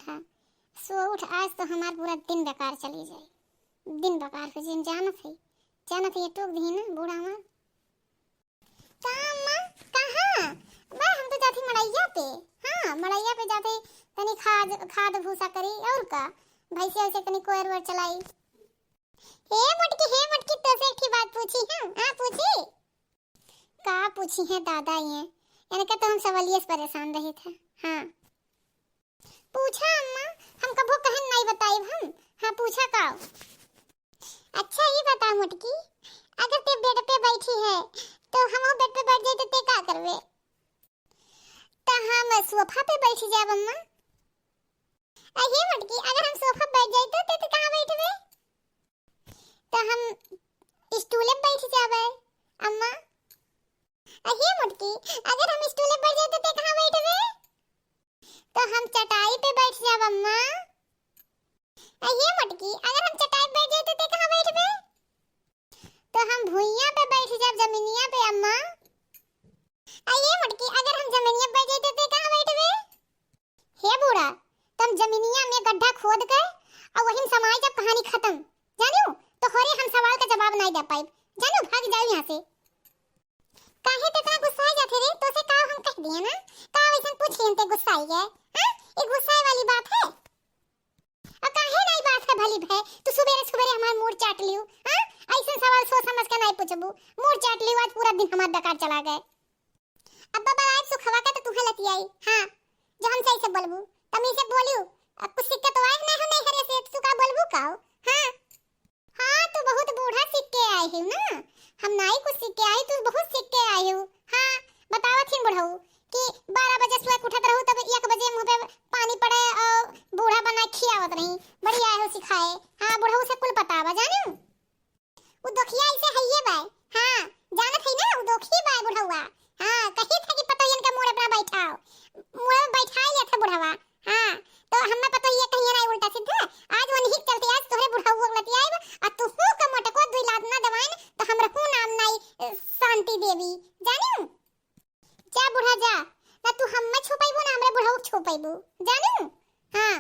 बूढ़ा। सो उठ, आज तो हमार पूरा दिन बेकार चली जाए, दिन बेकार हो जाए। जानत है ये टोक दी ना बूढ़ा मां। काम मां कहां बा? हम तो जाती मड़ैया पे। हां, मड़ैया पे जाते तनी खाद भूसा करी और का भैंसे वैसे तनी कोयर वर चलाई। हे मटकी तो से एक बात पूछी। हां पूछी का पूछी है दादा ये? इनका तो हम सवालिए से परेशान रहे थे। हाँ पूछा अम्मा, हम कबो कहन नहीं बताई हम। हाँ पूछा का? अच्छा ये बता मुटकी, अगर ते बेड पे बैठी है तो हम बेड पे बैठ जाए तो ते का करवे? तो हम सोफा पे बैठ जाब अम्मा। अहे मुटकी, अगर हम सोफा पे बैठ जाए तो ते कहां बैठवे? तो हम स्टूल पे बैठ जावे अम्मा। अहे मुटकी, अगर हम स्टूल पे बैठ जाए तो ते कहां बैठवे? तो हम चटाई पे बैठ जाब अम्मा। अहे मुटकी, अगर हम चटाई पे बैठ जाए तो ते कहां बैठवे? तो हम भुइयां पे बैठ जाब जमीनिया पे अम्मा। अहे मुटकी, अगर हम जमीनिया पे बैठ जाए तो ते कहां बैठवे? हे बूढ़ा, तुम जमीनिया में गड्ढा खोद के और वहीं समाई जब कहानी खत्म, जानियो तो होरे हम सवाल का जवाब नहीं दे पाए। जानो भाग जाओ यहां से। काहे ते इतना गुस्सा जाथे रे? तो से का हम कह दिए ना, का वैसन पूछ लियन ते गुस्सा आई गए? हां ये गुस्साए वाली बात है? और काहे नहीं बात है भली भे? तू सुबेरे हमार मूड चाट लियो। हां ऐसन सवाल सोच समझ के नहीं पूछबू, मूड चाट लियो। आज पूरा दिन हमार बेकार चला गए। अब बाबा आज सुखवा के तो तुहे लती आई। हां जो हम सही से बोलबू तमी से बोलियो। अब कुछ सिक्का तो आए नहीं नहीं हरे से तू का बोलबू का? हां हां तू बहुत बूढ़ा सीख के आए है ना, हम नहीं कुछ सीख के आई, तू बहुत सीख के आई हो। हां बतावत ही बुढ़ऊ कि 12 बजे सुबह उठत रहू तब 1 बजे मुंह पे पानी पड़े और बूढ़ा बना खियावत रही। बड़ी आए हो सिखाए। हां बुढ़ऊ से कुल बतावा जानो। वो दोखिया ऐसे हइए बा। हां जानत है ना वो दोखी बा बुढ़ऊआ। हां कही था कि पतोयन के मोड़ पे बैठाओ, मोड़ पे बैठाई ले थे बुढ़वा। हां तो हमें पता ये कहिए ना उल्टा सीधा। आज वो नहीं चलते, आज तोरे बुढ़ऊ लती आइब आ तू हूं का मटको दुई लात ना दवाइन तो हमरा हूं नाम नहीं शांति देवी। जानियो जा बुढ़ा जा, ना तू हम्मे छुपाइबो ना हमरे बुढ़ऊ छुपाइबो। जानियो हां